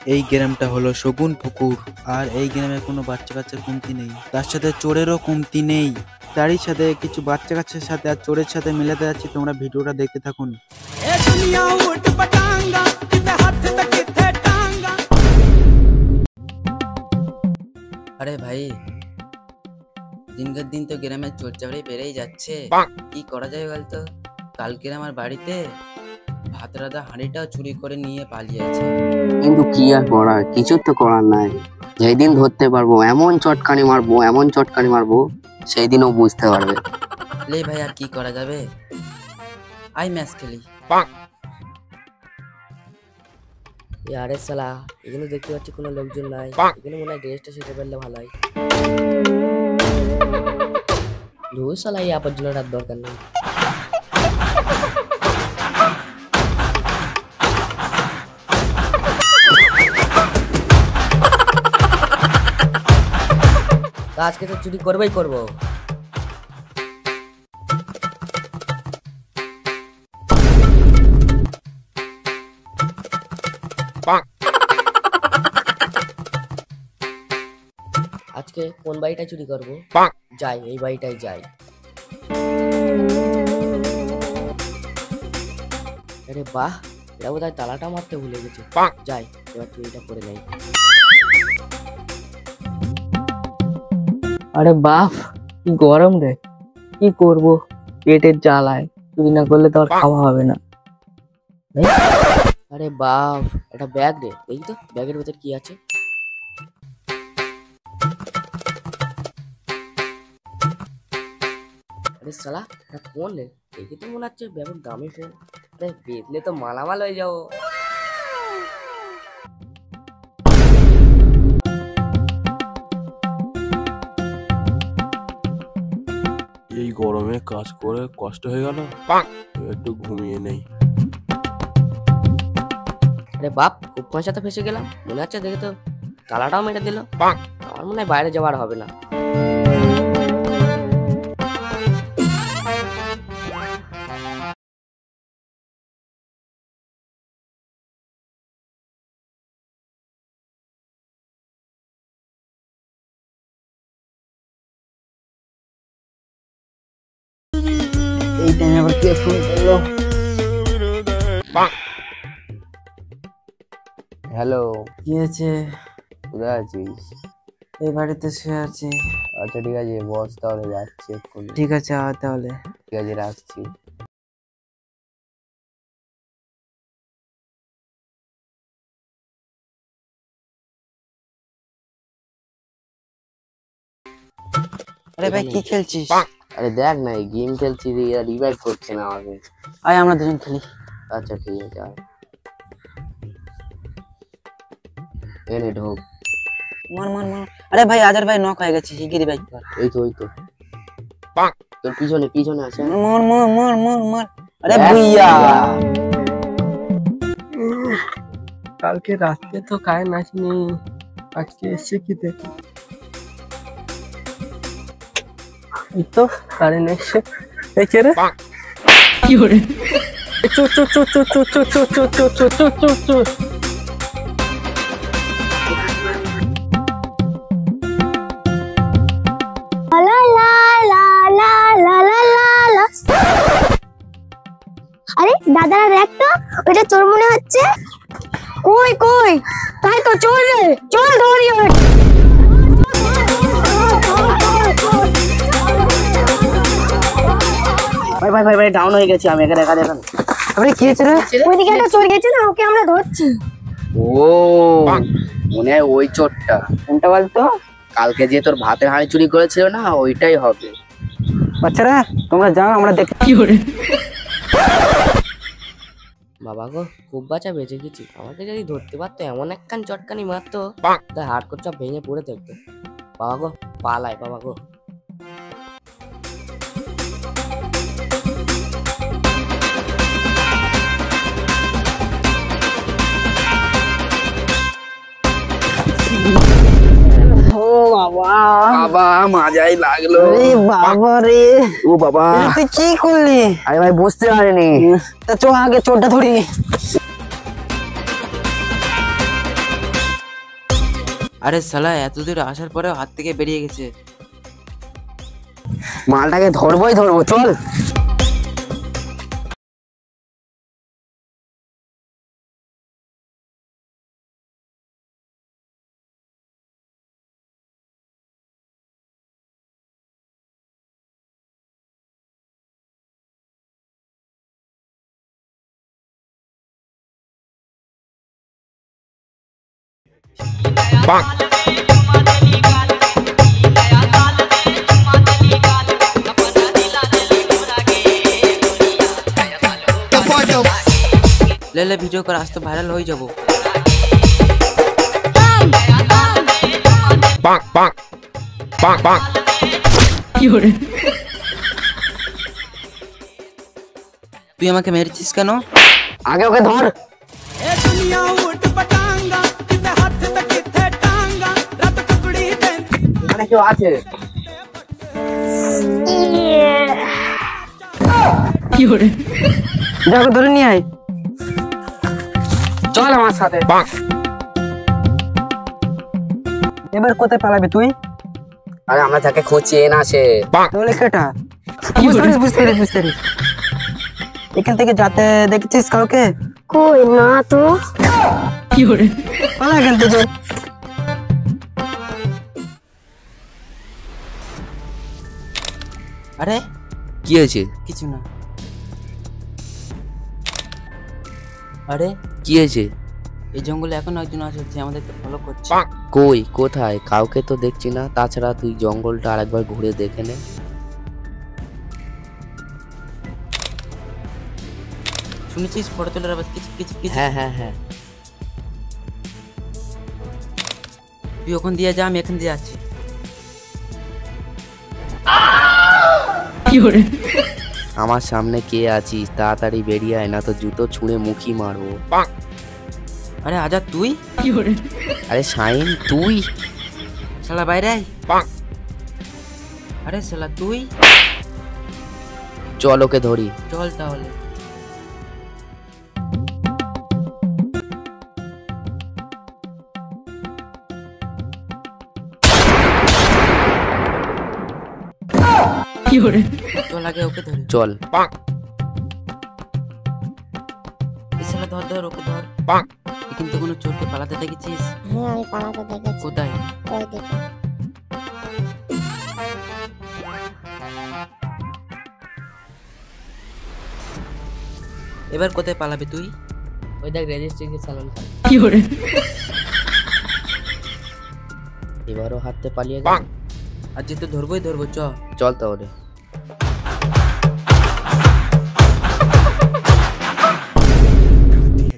এই গ্রামটা হলো শগুন পুকুর, আর এই গ্রামে কোনো বাচ্চা কাচ্চার কমতি নেই, তার সাথে চোরেরও কমতি নেই। তারই সাথে কিছু বাচ্চা কাচ্চার সাথে আর চোরের সাথে মিলাতে যাচ্ছি, তোমরা ভিডিওটা দেখতে থাকুন। আরে ভাই, দিনকার দিন তো গ্রামে চোর চাকরি বেড়েই যাচ্ছে, কি করা যায় বলতো? কালকে আমার বাড়িতে ভাত রাধা হাঁড়িটাও চুরি করে নিয়ে পালিয়েছে। কিন্তু কি আর করার, কিছু তো করার নাই। যেদিন ধরতে পারবো এমন চটকানি মারবো সেই দিনও বুঝতে পারবে। লে ভাই, আর কি করা যাবে, আই ম্যাচ খেলি। আরে শালা, এখানে দেখতে পাচ্ছি কোনো লোকজন নাই, এখানে মনে হয় ড্রেসটা শিখে ফেললে ভালো হয়। ধুর শালা, এই আবর্জনাটার দরকার নেই। আজকে তো চুরি করবেই করবো। আজকে কোন বাড়িটা চুরি করবো? যাই, এই বাড়িটাই যাই। আরে বাহ, এটা বোধহয় তালাটা মারতে ভুলে গেছে। যাই, এবার চুরিটা করে নেই। আরে বাপ, কি গরম রে, কি করব, পেটের জ্বালায় চুরি না করলে তো আর খাওয়া হবে না। আরে বাপ, এটা ব্যাগ রে, দেখি তো ব্যাগের ভেতর কি আছে। আরে শালা, এটা ফোন রে, দেখি তো মনে হচ্ছে ব্যাপক দামি ফোন। আরে বেচলে তো মালামাল হয়ে যাবো। এই গরমে কাজ করে কষ্ট হয়ে গেল, একটু ঘুমিয়ে নেই। আরে বাপ, খুব পয়সাতে ফেসে গেলাম মনে হচ্ছে, দেখে তো তালাটাও মেরে দিল। আমার মনে হয় বাইরে যাওয়ার হবে না। এই টাইমে আবার কে ফোন করলো? হ্যালো, কি হয়েছে? কোথায় আছিস? এই বাড়িতে শুয়ে আছি। আচ্ছা ঠিক আছে, বস তাহলে যাচ্ছি এক্ষুনি। ঠিক আছে, আয় তাহলে। ঠিক আছে, রাখছি। আরে ভাই, কি খেলছিস? আরে দেখ না, গেম খেলছি, রিভাইভ করছে না আমাকে। আয় আমরা দুজন খেলি। আচ্ছা ঠিক আছে, আয়। এনে ঢোক। মার মার মার। আরে ভাই, আজার ভাই নক হয়ে গেছে, শিগগিরই বাইক কর। ওই তো তোর পিছনে আছে। মার মার মার মার মার। আরে বুইয়া, কালকে রাতে তো কারেন্ট আসেনি, আজকে এসে কি দেখ। এই তো কারেন্ট এসে, এই কে রে? কি হরে? চোর চোর চোর চোর চোর চোর চোর চোর চোর চোর চোর চোর চোর। আরে দাদারা, দেখ তো, ওটা চোর মনে হচ্ছে। কই কই, তাই তো চোর রে, চল ধরি। ভাই ভাই ভাই ভাই, ডাউন হয়ে গেছি আমি, একা দেখেন। আরে কি হয়েছে রে? ওইদিকে একটা চোর গেছে না, ওকে আমরা ধরছি। ও মনে হয় ওই চোরটা। কোনটা বলতো? কালকে যে তোর ভাতের হাঁড়ি চুরি করেছিল না, ওইটাই হবে। বাচ্চারা তোমরা যাও, আমরা দেখি। কি হরে? বাবা গো, খুব বাঁচা বেঁচে গেছি। আমাকে যদি ধরতে পারতো, এমন একখান চটকানি মারতো, তাই হাড় কোট সব ভেঙে পড়ে থাকতো। বাবা গো, পালাই বাবা গো। ও বাবা, বাবা মাজাই লাগলো। আরে বাবা রে, ও বাবা, তুই কি করলি? আরে ভাই বুঝতে পারিনি। তা চো আগে চোরটা ধরি। আরে শালা এত দূর আসার পরেও হাত থেকে বেরিয়ে গেছে। মালটাকে ধরবোই ধরবো, চল। ले ले वीडियो कर, आज तो भाइरल हो ही जाबो। তুই আমাকে মেরেছিস কেন? আগে ওকে ধর। এখানে কেউ আছে? দেখো ধরে নিয়ে আয়। চল আমার সাথে। এবার কোথায় পালাবি তুই? আরে আমরা যাকে খুঁজছি এ না সে। তাহলে কেটা? বুঝতে পেরেছি। এখান থেকে যাতে দেখেছিস কাউকে? কই না তো। পালা এখান থেকে। আরে কি হয়েছে? কিছু না। আরে কি হয়েছে? এই জঙ্গলে এখন একজন আছে, যে আমাদেরকে ফলো করছে। কই, কোথায়? কাউকে তো দেখছি না। তাছাড়া তুই জঙ্গলটা আরেকবার ঘুরে দেখে নে। শুনেছিস ফটো তোলার আওয়াজ? কিছু কিছু কিছু। হ্যাঁ হ্যাঁ হ্যাঁ। তুই ওখান দিয়ে যা, আমি এখান দিয়ে যাচ্ছি। আমার সামনে কে আছিস? তাড়াতাড়ি বেরিয়ে আয়, না তো জুতো ছুঁড়ে মুখি মারবো। আরে আজাদ তুই? আরে শাইন তুই? শালা বাইরে আয়। আরে শালা তুই? চল ওকে ধরি। চল তাহলে। চল আগে ওকে ধরি। চল। এই শালা ধর ধর, ওকে ধর। কিন্তু কোনো চোরকে পালাতে দেখেছিস? হ্যাঁ আমি পালাতে দেখেছি। কোথায়? ওই দিকে। এবার কোথায় পালাবি তুই? ওই দেখ রেজিস্ট্রিকে চালান। এবারও হাতে পালিয়ে গেল। আজ তো ধরবোই ধরবো, চ। চল তাহলে।